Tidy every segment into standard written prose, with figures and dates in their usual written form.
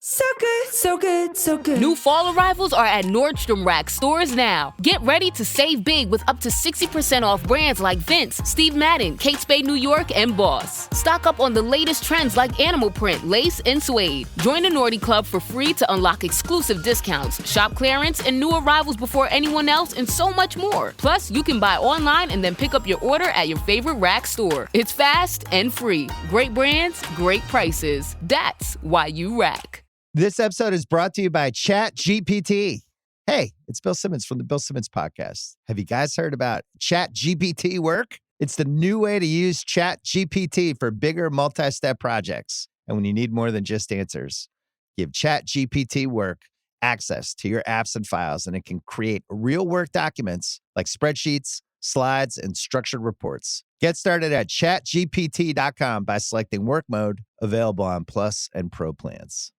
So good, so good, so good. New fall arrivals are at Nordstrom Rack stores now. Get ready to save big with up to 60% off brands like Vince, Steve Madden, Kate Spade New York, and Boss. Stock up on the latest trends like animal print, lace, and suede. Join the Nordy Club for free to unlock exclusive discounts, shop clearance, and new arrivals before anyone else, and so much more. Plus, you can buy online and then pick up your order at your favorite Rack store. It's fast and free. Great brands, great prices. That's why you rack. This episode is brought to you by ChatGPT. Hey, it's Bill Simmons from the Bill Simmons Podcast. Have you guys heard about ChatGPT work? It's the new way to use ChatGPT for bigger multi-step projects. And when you need more than just answers, give ChatGPT work access to your apps and files, and it can create real work documents like spreadsheets, slides, and structured reports. Get started at chatgpt.com by selecting work mode, available on Plus and Pro plans.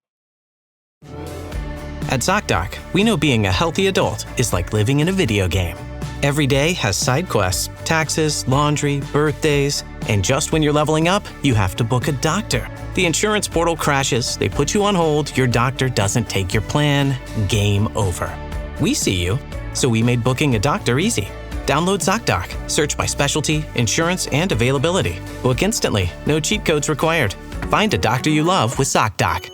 At ZocDoc, we know being a healthy adult is like living in a video game. Every day has side quests, taxes, laundry, birthdays, and just when you're leveling up, you have to book a doctor. The insurance portal crashes, they put you on hold, your doctor doesn't take your plan, game over. We see you, so we made booking a doctor easy. Download ZocDoc, search by specialty, insurance, and availability. Book instantly, no cheat codes required. Find a doctor you love with ZocDoc.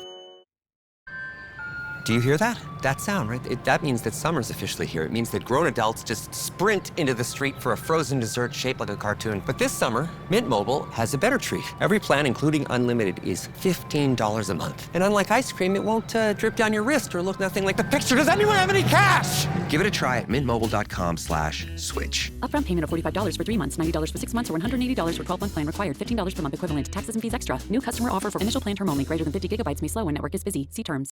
Do you hear that? That sound, right? That means that summer's officially here. It means that grown adults just sprint into the street for a frozen dessert shaped like a cartoon. But this summer, Mint Mobile has a better treat. Every plan, including unlimited, is $15 a month. And unlike ice cream, it won't drip down your wrist or look nothing like the picture. Does anyone have any cash? Give it a try at mintmobile.com/switch. Upfront payment of $45 for 3 months, $90 for 6 months, or $180 for 12-month plan required. $15 per month equivalent. Taxes and fees extra. New customer offer for initial plan term only. Greater than 50 gigabytes may slow when network is busy. See terms.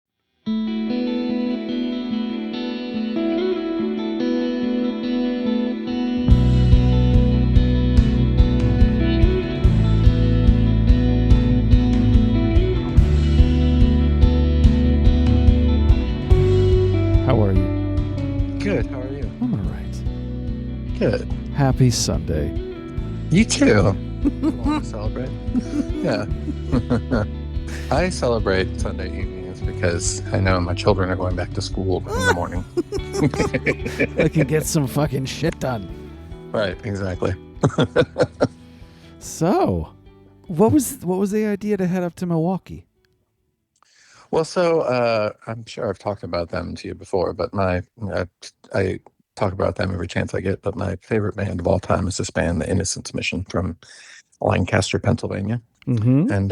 How are you? Good. How are you? I'm all right. Good. Happy Sunday. You too. Want to celebrate? Yeah. I celebrate Sunday evenings because I know my children are going back to school in the morning. I can get some fucking shit done. Right. Exactly. So, what was the idea to head up to Milwaukee? Well, so I'm sure I've talked about them to you before, but I talk about them every chance I get. But my favorite band of all time is this band, The Innocence Mission, from Lancaster, Pennsylvania. Mm-hmm. And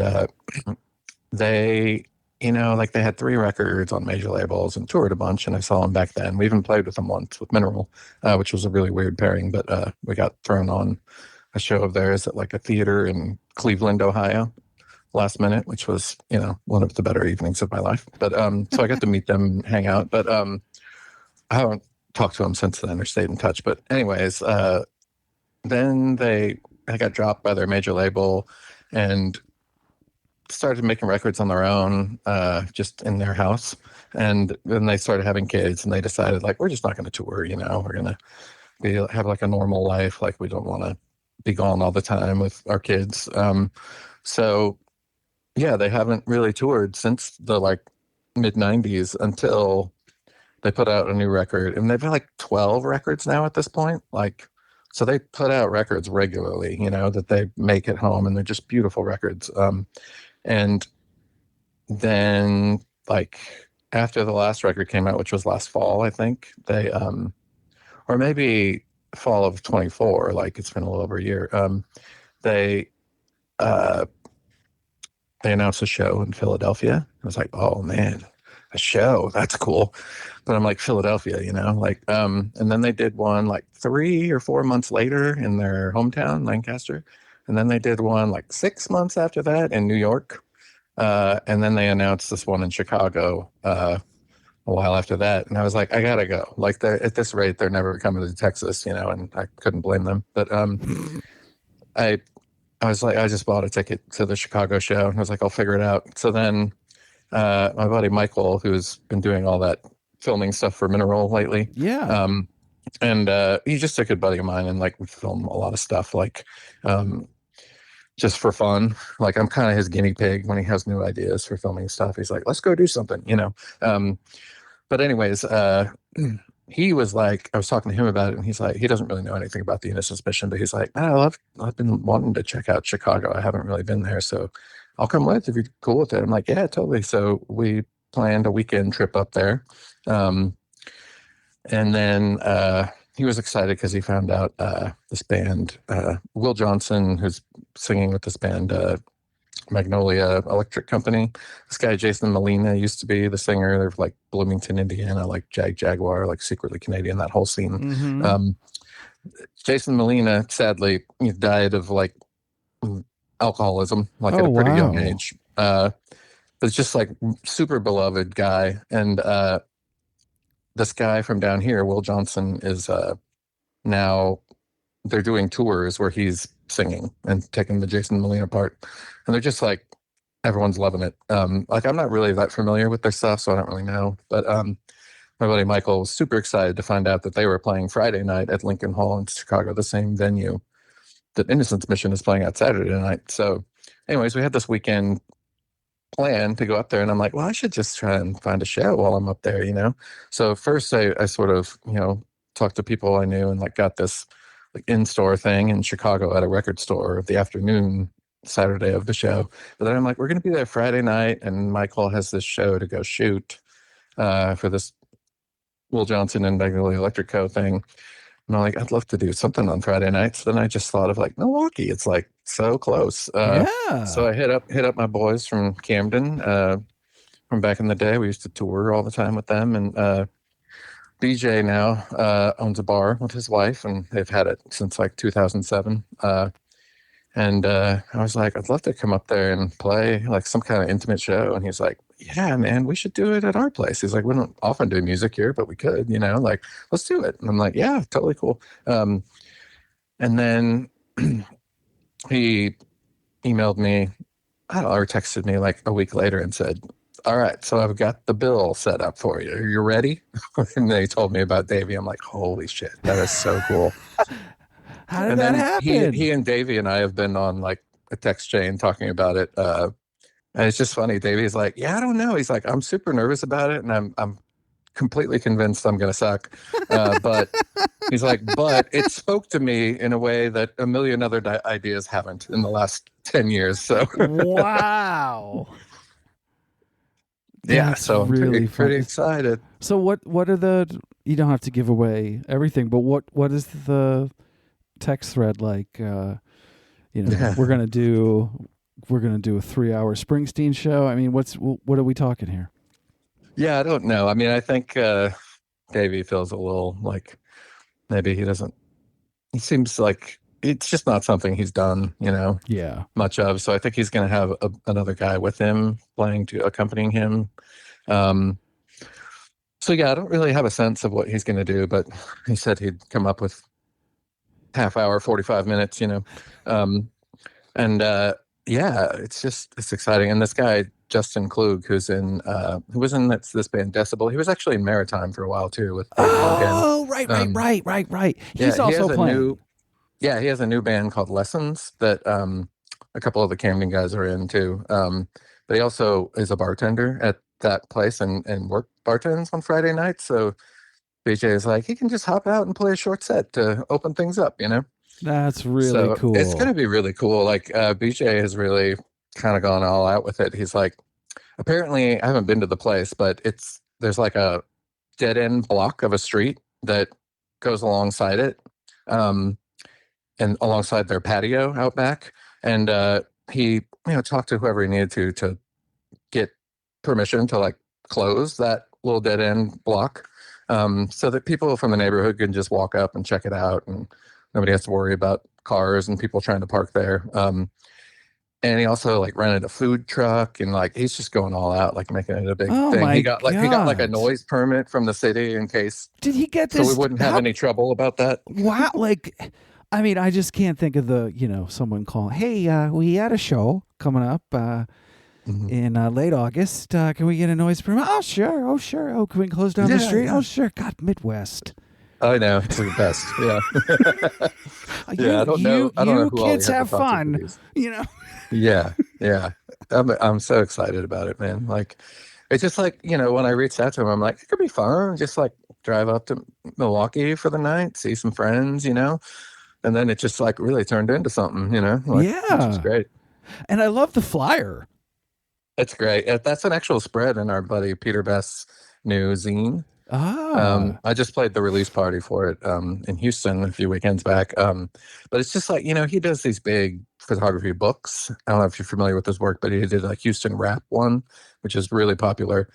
they, they had 3 records on major labels and toured a bunch. And I saw them back then. We even played with them once with Mineral, which was a really weird pairing. But we got thrown on a show of theirs at like a theater in Cleveland, Ohio, last minute, which was, one of the better evenings of my life. But so I got to meet them, hang out. But I haven't talked to them since then or stayed in touch. But anyways, then they got dropped by their major label and started making records on their own, just in their house. And then they started having kids, and they decided, like, we're just not going to tour, we're going to have like a normal life. Like, we don't want to be gone all the time with our kids. So yeah, they haven't really toured since the mid 90s until they put out a new record, and they've had 12 records now at this point. So they put out records regularly, that they make at home, and they're just beautiful records. And then after the last record came out, which was last fall, I think they, or maybe fall of 24, it's been a little over a year. They announced a show in Philadelphia. I was like, oh man, a show, that's cool. But I'm like, Philadelphia, and then they did one 3 or 4 months later in their hometown, Lancaster. And then they did one 6 months after that in New York. And then they announced this one in Chicago a while after that. And I was like, I gotta go. At this rate, they're never coming to Texas, and I couldn't blame them. But I was like, I just bought a ticket to the Chicago show, and I was like, I'll figure it out. So then my buddy Michael, who's been doing all that filming stuff for Mineral lately, and he just took a buddy of mine, and we film a lot of stuff. just for fun. Like I'm kind of his guinea pig when he has new ideas for filming stuff. He's like, let's go do something, you know. But anyways, he was like, I was talking to him about it, and he's like, he doesn't really know anything about the Innocence Mission, but he's like, oh, I've been wanting to check out Chicago. I haven't really been there, so I'll come with if you're cool with it. I'm like, yeah, totally. So we planned a weekend trip up there. And then he was excited because he found out this band, Will Johnson, who's singing with this band, Magnolia Electric Company. This guy, Jason Molina, used to be the singer. They're like Bloomington, Indiana, like Jaguar, like secretly Canadian, that whole scene. Mm-hmm. Jason Molina, sadly, he died of like alcoholism, like at a pretty young age. But just like super beloved guy. And this guy from down here, Will Johnson, is now they're doing tours where he's singing and taking the Jason Molina part. And they're just like, everyone's loving it. Like I'm not really that familiar with their stuff, so I don't really know. But my buddy Michael was super excited to find out that they were playing Friday night at Lincoln Hall in Chicago, the same venue that Innocence Mission is playing at Saturday night. So anyways, we had this weekend plan to go up there, and I'm like, well, I should just try and find a show while I'm up there, you know? So first I sort of, you know, talked to people I knew and like got this like in-store thing in Chicago at a record store the afternoon Saturday of the show. But then I'm like, we're going to be there Friday night, and Michael has this show to go shoot for this Will Johnson and Magnolia Electric Co. thing. And I'm like, I'd love to do something on Friday nights. Then I just thought of like Milwaukee. It's like so close. Yeah. So I hit up my boys from Camden from back in the day. We used to tour all the time with them. And BJ now owns a bar with his wife, and they've had it since like 2007. And I was like, I'd love to come up there and play like some kind of intimate show. And he's like, yeah, man, we should do it at our place. He's like, we don't often do music here, but we could, you know, like, let's do it. And I'm like, yeah, totally cool. And then he emailed me, I don't know, or texted me like a week later and said, all right, so I've got the bill set up for you. Are you ready? And then he told me about Davey. I'm like, holy shit, that is so cool. How did that happen? He and Davey and I have been on like a text chain talking about it. And it's just funny. Davey's like, yeah, I don't know. He's like, I'm super nervous about it, and I'm completely convinced I'm going to suck. But he's like, but it spoke to me in a way that a million other ideas haven't in the last 10 years. So wow. Yeah, That's so I'm really pretty fun. excited. So what are the, you don't have to give away everything, but what is the text thread like? You know, we're gonna do a 3-hour Springsteen show. I mean, what are we talking here? Yeah, I don't know. I mean, I think Davey feels a little like maybe he seems like it's just not something he's done, you know, much of. So I think he's going to have another guy with him accompanying him. So yeah, I don't really have a sense of what he's going to do, but he said he'd come up with half hour, 45 minutes, you know. Yeah, it's exciting. And this guy, Justin Klug, who was in this band Decibel, he was actually in Maritime for a while too. With right. He's also playing. He has a new band called Lessons that a couple of the Camden guys are in too. But he also is a bartender at that place and work bartends on Friday nights. So BJ is like, he can just hop out and play a short set to open things up, you know? That's really cool. It's going to be really cool. Like BJ has really kind of gone all out with it. He's like, apparently, I haven't been to the place, but there's like a dead end block of a street that goes alongside it, and alongside their patio out back. And he, talked to whoever he needed to get permission to like close that little dead end block, so that people from the neighborhood can just walk up and check it out, and nobody has to worry about cars and people trying to park there. And he also like rented a food truck, and like he's just going all out, like making it a big thing. He got like a noise permit from the city in case. Did he get this? So we wouldn't have any trouble about that. Wow, like, I mean, I just can't think of someone calling. Hey, we had a show coming up in late August. Can we get a noise permit? Oh sure. Oh, can we close down the street? Oh sure. God, Midwest. I know it's the best. Yeah. Yeah. I don't know. I don't know You who all he kids had to have talk to for fun, these. you know. Yeah. Yeah. I'm so excited about it, man. Like, it's just like, when I reached out to him, I'm like, it could be fun. Just like drive up to Milwaukee for the night, see some friends, and then it just like really turned into something, like, which was Yeah, great. and I love the flyer. It's great. That's an actual spread in our buddy Peter Best's new zine. Ah, I just played the release party for it in Houston a few weekends back. But it's just like, he does these big photography books. I don't know if you're familiar with his work, but he did like Houston Rap one, which is really popular,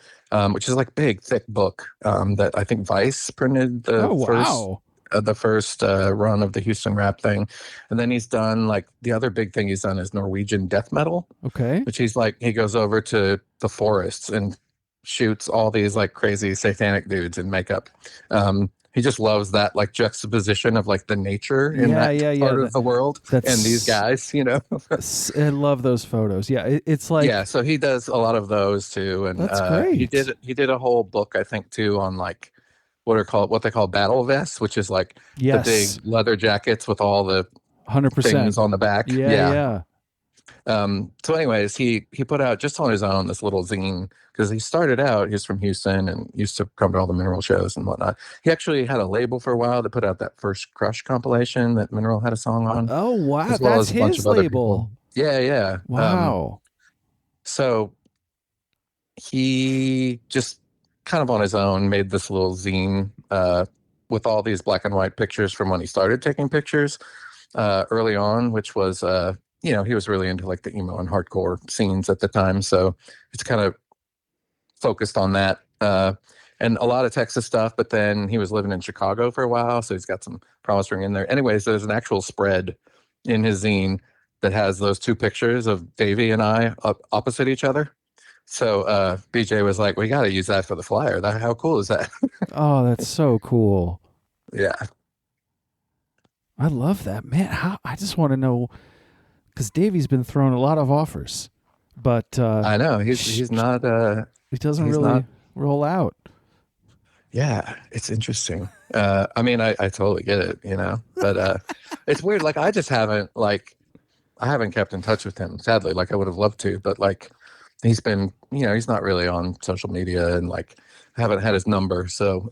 which is like big, thick book that I think Vice printed oh wow. the first run of the Houston Rap thing. And then he's done like the other big thing he's done is Norwegian death metal, Okay. which he's like, he goes over to the forests and shoots all these like crazy satanic dudes in makeup. He just loves that like juxtaposition of like the nature in Yeah, that yeah, yeah. part of the world and these guys, I love those photos. Yeah, it's like Yeah, so he does a lot of those too, and that's he great. did a whole book I think too on like what they call battle vests, which is like the big Yes, leather jackets with all the 100%. things on the back. Yeah, yeah. So anyways, he put out just on his own this little zine because he started out, he's from Houston and used to come to all the Mineral shows and whatnot. He actually had a label for a while to put out that first Crush compilation that Mineral had a song on, Oh wow, as well that's as a bunch his of other label. people. Yeah, yeah. Wow. So he just kind of on his own made this little zine with all these black and white pictures from when he started taking pictures early on, which was he was really into like the emo and hardcore scenes at the time, so it's kind of focused on that and a lot of Texas stuff. But then he was living in Chicago for a while, so he's got some Promise Ring in there. Anyways, there's an actual spread in his zine that has those two pictures of Davey and I up opposite each other. So BJ was like, we got to use that for the flyer. How cool is that? Oh, that's so cool. Yeah. I love that, man. I just want to know because Davey's been throwing a lot of offers, but I know he's not he doesn't he's really not, roll out. yeah, it's interesting. I mean, I totally get it, but it's weird. Like I haven't kept in touch with him, sadly. Like I would have loved to, but like he's been, he's not really on social media and like I haven't had his number. So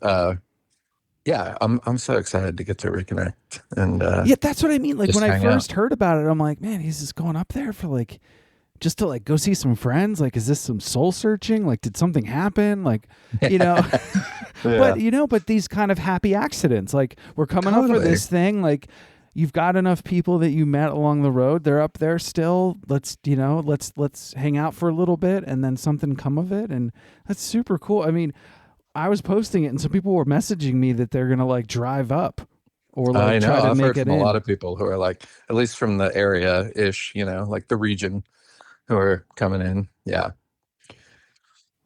yeah, I'm so excited to get to reconnect and Yeah, that's what I mean. Like just when I hang first out. heard about it, I'm like, man, he's just going up there for like just to like go see some friends. Like, is this some soul searching? Like, did something happen? Like, Yeah. but these kind of happy accidents, like we're coming up for Totally. this thing, like you've got enough people that you met along the road. They're up there still. Let's hang out for a little bit and then something come of it. And that's super cool. I mean, I was posting it and some people were messaging me that they're going to like drive up or like I know. try to I've make heard it from in. a lot of people who are like, at least from the area ish, like the region, who are coming in. Yeah.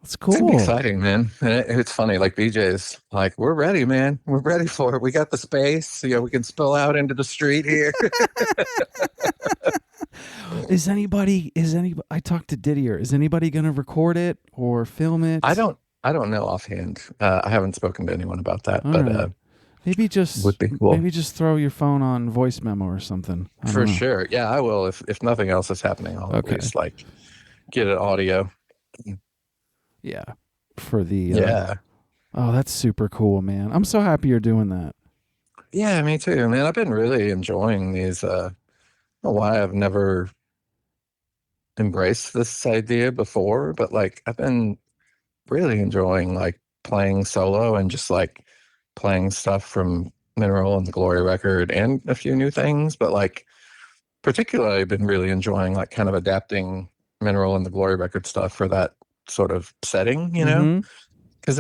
That's It's gonna be cool. exciting, man. And it's funny, like BJ's like, we're ready, man. We're ready for it. We got the space. We can spill out into the street here. Is anybody I talked to Didier. Is anybody going to record it or film it? I don't know offhand. I haven't spoken to anyone about that, All but right. Maybe just would be cool. Maybe just throw your phone on voice memo or something. I don't For know. sure. Yeah, I will. If nothing else is happening, I'll Okay. at least like get it audio. Yeah. For the Yeah. Oh, that's super cool, man. I'm so happy you're doing that. Yeah, me too, man. I've been really enjoying these. I don't know why I've never embraced this idea before, but like I've been really enjoying like playing solo and just like playing stuff from Mineral and the Gloria record and a few new things. But like particularly I've been really enjoying like kind of adapting Mineral and the Gloria record stuff for that sort of setting, Mhm. because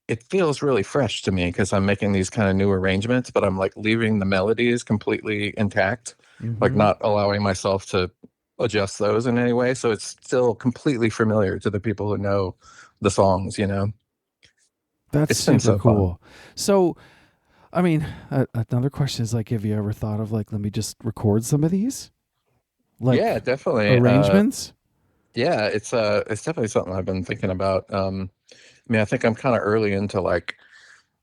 it feels really fresh to me because I'm making these kind of new arrangements, but I'm like leaving the melodies completely intact, like Mhm. not allowing myself to adjust those in any way. So it's still completely familiar to the people who know the songs, That's It's been super so cool. So, I mean, another question is like, have you ever thought of like, let me just record some of these, like Yeah, definitely. arrangements? Yeah, it's definitely something I've been thinking about. I mean, I think I'm kind of early into like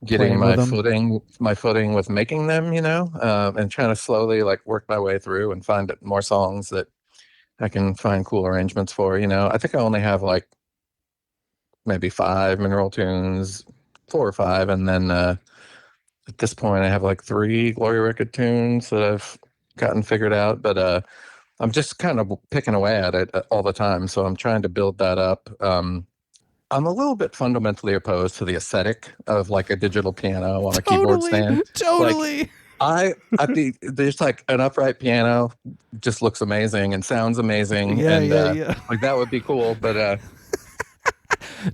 getting playing with them. my footing with making them, and trying to slowly like work my way through and find more songs that I can find cool arrangements for. I think I only have like maybe 5 mineral tunes, 4 or 5, and then at this point I have like 3 Gloria record tunes that I've gotten figured out. But I'm just kind of picking away at it all the time, so I'm trying to build that up. I'm a little bit fundamentally opposed to the aesthetic of like a digital piano on a keyboard stand. Totally. There's like an upright piano just looks amazing and sounds amazing. Yeah, and yeah. like that would be cool. But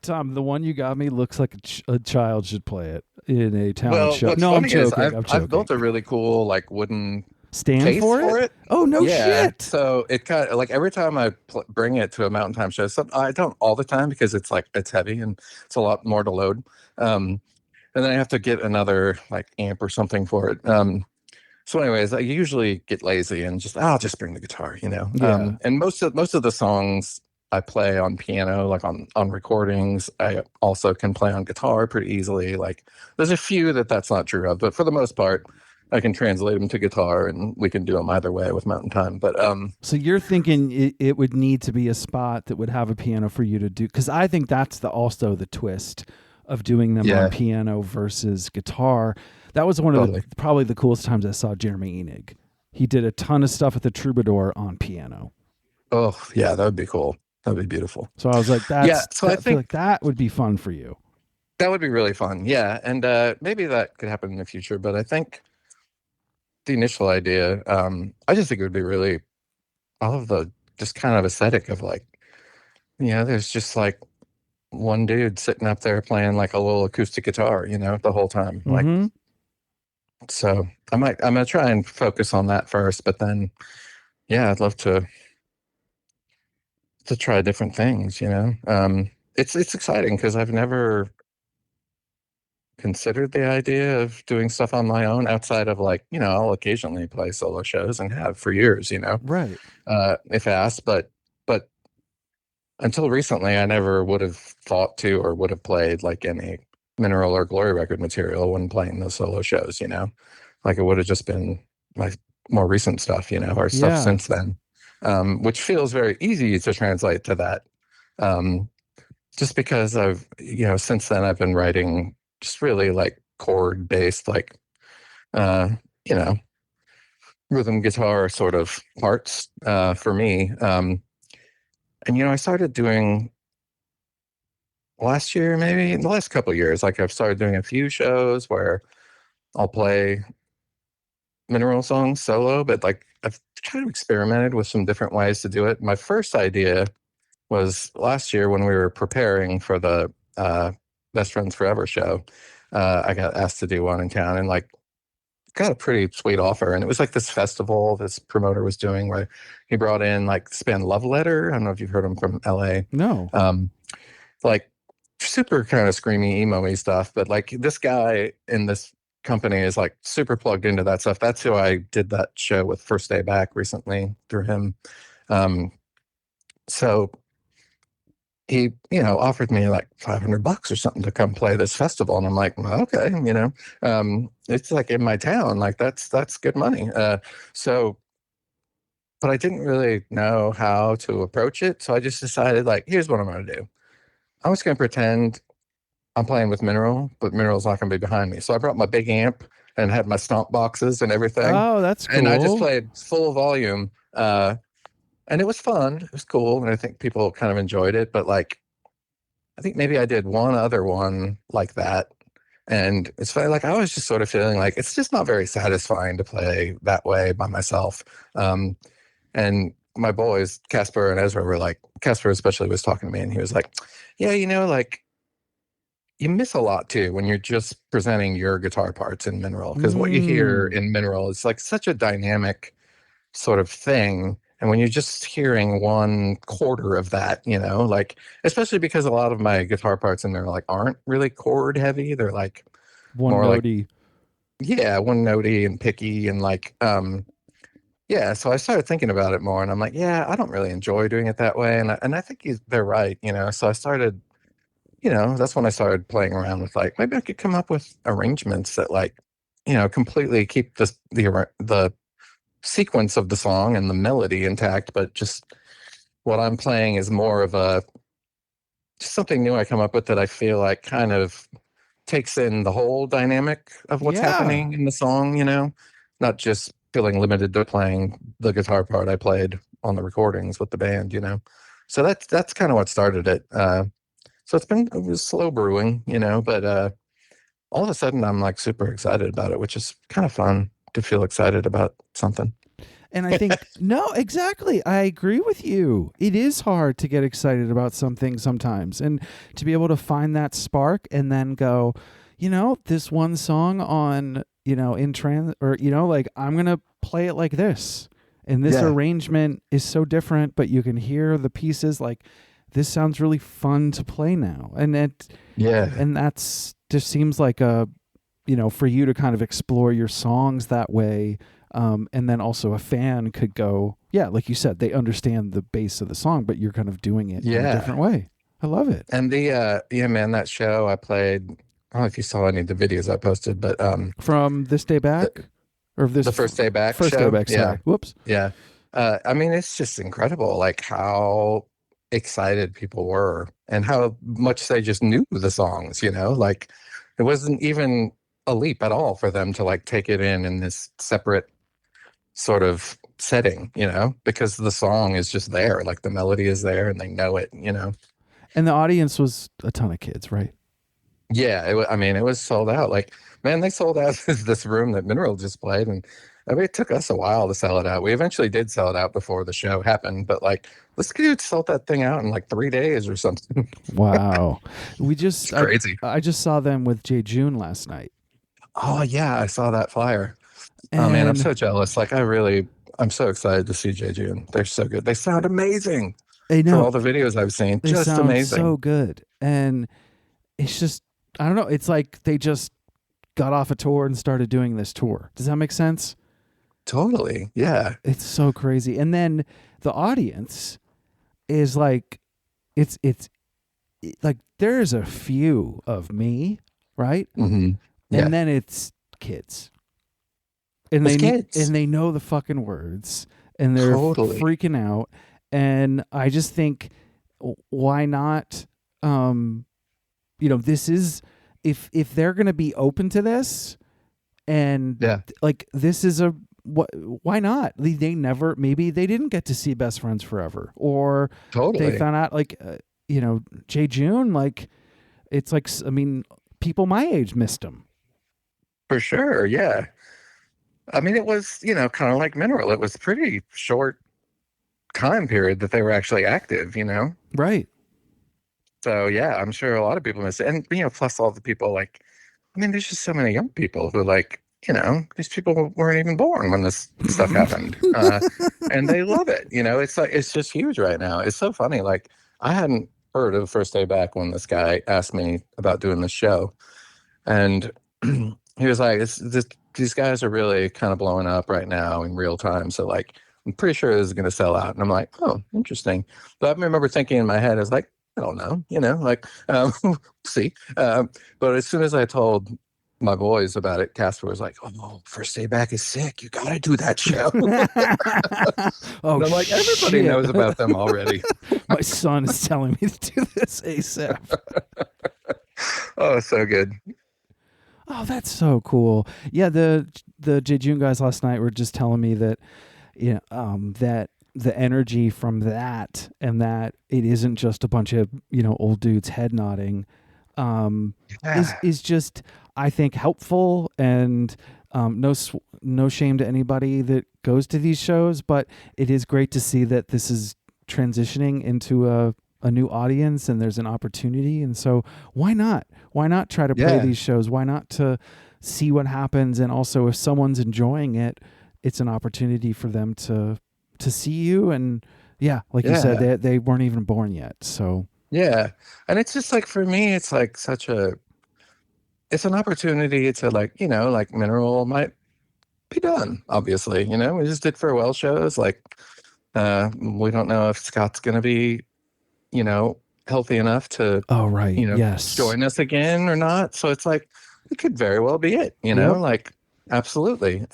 Tom, the one you got me looks like a child should play it in a talent well, show. what's No, I'm funny is joking. I've built a really cool like wooden stand case for it. Oh no yeah, shit! so it kind of like every time I bring it to a mountain time show, I don't all the time because it's heavy and it's a lot more to load. And then I have to get another like amp or something for it. So anyways, I usually get lazy and I'll just bring the guitar. Yeah. And most of the songs I play on piano, like on recordings. I also can play on guitar pretty easily. Like there's a few that's not true of, but for the most part, I can translate them to guitar, and we can do them either way with Mountain Time. But so you're thinking it would need to be a spot that would have a piano for you to do, because I think that's also the twist of doing them on piano versus guitar. That was one of probably the coolest times I saw Jeremy Enig. He did a ton of stuff with the Troubadour on piano. Oh yeah, that would be cool. That would be beautiful. So I was like, I feel like that would be fun for you. That would be really fun. Yeah, and maybe that could happen in the future. But I think the initial idea, I just think it would be really all of the just kind of aesthetic of like, there's just like one dude sitting up there playing like a little acoustic guitar, the whole time. Mm-hmm. Like, so I'm gonna try and focus on that first, but then, yeah, I'd love to try different things. It's exciting because I've never considered the idea of doing stuff on my own outside of like, I'll occasionally play solo shows and have for years, right. If asked, but until recently, I never would have thought to or would have played like any Mineral or Glory record material when playing those solo shows, like it would have just been my more recent stuff, or stuff since then, which feels very easy to translate to that. Just because I've, since then I've been writing just really like chord based, like, rhythm guitar sort of parts for me. And, I started doing last year, maybe in the last couple of years, like I've started doing a few shows where I'll play Mineral songs solo, but like I've kind of experimented with some different ways to do it. My first idea was last year when we were preparing for the Best Friends Forever show. I got asked to do one in town and like got a pretty sweet offer. And it was like this festival this promoter was doing where he brought in like this band Love Letter. I don't know if you've heard him from LA. No. Like super kind of screamy, emo-y stuff. But like this guy in this company is like super plugged into that stuff. That's who I did that show with First Day Back recently through him. So he, offered me like $500 or something to come play this festival. And I'm like, well, okay, it's like in my town, like that's good money. So, but I didn't really know how to approach it. So I just decided like, here's what I'm going to do. I was going to pretend I'm playing with Mineral, but Mineral's not going to be behind me. So I brought my big amp and had my stomp boxes and everything. Oh, that's cool. And I just played full volume. And it was fun. It was cool. And I think people kind of enjoyed it. But like, I think maybe I did one other one like that. And it's funny, like I was just sort of feeling like it's just not very satisfying to play that way by myself. And my boys, Casper and Ezra, were like, Casper especially was talking to me and he was like, yeah, like you miss a lot too when you're just presenting your guitar parts in Mineral. Because what you hear in Mineral is like such a dynamic sort of thing. And when you're just hearing 1/4 of that, like, especially because a lot of my guitar parts in there like aren't really chord heavy. They're like one notey. One notey and picky and like, so I started thinking about it more and I'm like, I don't really enjoy doing it that way. And I think they're right, So I started, that's when I started playing around with like, maybe I could come up with arrangements that like, completely keep the sequence of the song and the melody intact, but just what I'm playing is more of just something new I come up with that I feel like kind of takes in the whole dynamic of what's Yeah. happening in the song, not just feeling limited to playing the guitar part I played on the recordings with the band. So that's kind of what started it. So it was slow brewing, but all of a sudden I'm like super excited about it, which is kind of fun to feel excited about something. And I think, no, exactly. I agree with you. It is hard to get excited about something sometimes. And to be able to find that spark and then go, this one song on, in trans, or, like, I'm going to play it like this. And this arrangement is so different, but you can hear the pieces like, this sounds really fun to play now. And and that's just seems like for you to kind of explore your songs that way. And then also a fan could go, like you said, they understand the bass of the song, but you're kind of doing it in a different way. I love it. And man, that show I played, I don't know if you saw any of the videos I posted, but from This Day Back, or the First Day Back First show? Day Back, sorry. Whoops. Yeah. I mean, it's just incredible, like how excited people were and how much they just knew the songs, like it wasn't even a leap at all for them to like take it in this separate sort of setting, because the song is just there, like the melody is there and they know it. And the audience was a ton of kids, right? Yeah, it was sold out. Like, man, they sold out this room that Mineral just played, and it took us a while to sell it out. We eventually did sell it out before the show happened, but like, this dude sold that thing out in like 3 days or something. Wow. It's crazy. I just saw them with Jay June last night. Oh yeah, I saw that flyer. Oh man, I'm so jealous. Like, I'm so excited to see Jay June. They're so good. They sound amazing. I know. From all the videos I've seen, They just sound amazing. so good. And it's just, I don't know. It's like they just got off a tour and started doing this tour. Does that make sense? Totally. Yeah. It's so crazy. And then the audience is like, it's like there's a few of me, right? Mm-hmm. Yeah. And then it's kids. And they know the fucking words and they're freaking out. And I just think, why not? This is if they're going to be open to this, and like this is why not? Maybe they didn't get to see Best Friends Forever, or they found out like Jay June, like it's like, I mean, people my age missed him for sure. Yeah. I mean, it was, kind of like Mineral. It was pretty short time period that they were actually active, Right. So, yeah, I'm sure a lot of people miss it. And, plus all the people like, I mean, there's just so many young people who like, these people weren't even born when this stuff happened. And they love it. It's like, it's just huge right now. It's so funny. Like, I hadn't heard of First Day Back when this guy asked me about doing this show. And he was like, these guys are really kind of blowing up right now in real time. So like, I'm pretty sure this is going to sell out. And I'm like, oh, interesting. But I remember thinking in my head, I was like, I don't know, see. But as soon as I told my boys about it, Casper was like, oh, First Day Back is sick. You got to do that show. Oh, and I'm like, everybody knows about them already. My son is telling me to do this ASAP. Oh, so good. Oh, that's so cool. Yeah, the Jay June guys last night were just telling me that, that the energy from that, and that it isn't just a bunch of old dudes head nodding, is just, I think, helpful, and no shame to anybody that goes to these shows, but it is great to see that this is transitioning into a new audience and there's an opportunity. And so why not try to play these shows? Why not to see what happens? And also, if someone's enjoying it, it's an opportunity for them to see you. And you said, they weren't even born yet. So yeah. And it's just like, for me, it's like it's an opportunity to like, like Mineral might be done, obviously. We just did farewell shows. Like, we don't know if Scott's going to be, healthy enough to, Oh, right. you know, Yes. join us again or not. So it's like, it could very well be it, you know, Yep. like, absolutely.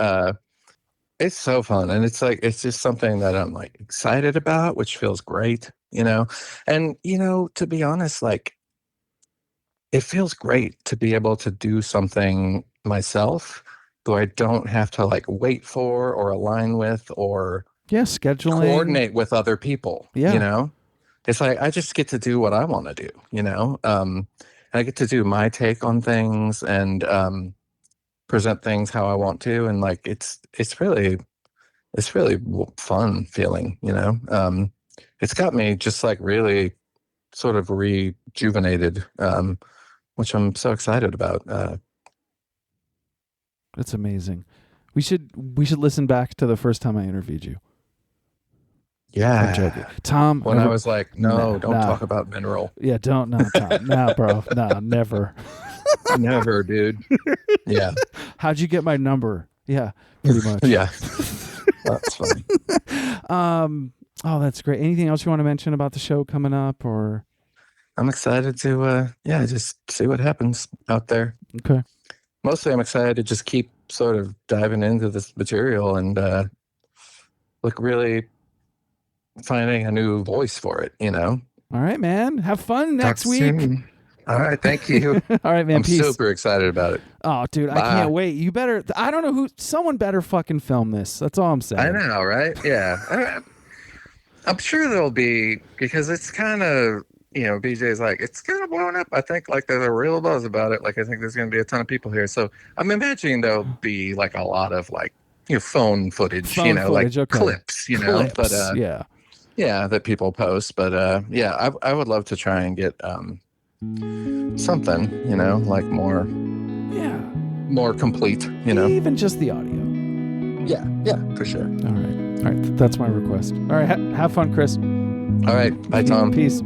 It's so fun. And it's like, it's just something that I'm like excited about, which feels great, you know? And, you know, to be honest, like, it feels great to be able to do something myself, though I don't have to like wait for or align with or Yeah, scheduling. coordinate with other people, Yeah. you know? It's like I just get to do what I want to do, you know? I get to do my take on things and present things how I want to, and like it's really fun feeling, you know? It's got me just like really sort of rejuvenated, which I'm so excited about. That's amazing. We should listen back to the first time I interviewed you. I'm joking. Yeah. Tom, When I was like, no, don't nah. talk about mineral. Yeah, don't, no, Tom. Nah, bro. Nah, never. Never, dude. Yeah. How'd you get my number? Yeah, pretty much. Yeah. That's funny. Oh, that's great. Anything else you want to mention about the show coming up, or? I'm excited to, just see what happens out there. Okay. Mostly I'm excited to just keep sort of diving into this material and like really finding a new voice for it, you know? All right, man. Have fun next Talk week. soon. All right. Thank you. All right, man. I'm Peace. super excited about it. Oh, dude, I Bye. can't wait. You better, I don't know who, someone better fucking film this. That's all I'm saying. I know, right? Yeah. I'm sure there'll be, because it's kind of, you know, BJ's like, it's kind of blowing up. I think like there's a real buzz about it. Like, I think there's going to be a ton of people here. So I'm imagining there'll be like a lot of like, you know, phone footage, Phone you know, footage, like okay. clips, you know, Clips, but yeah, that people post. But yeah, I would love to try and get something, you know, like more complete, you know. even just the audio. Yeah, for sure. All right. That's my request. All right, have fun, Chris. All right, bye, Tom. Peace.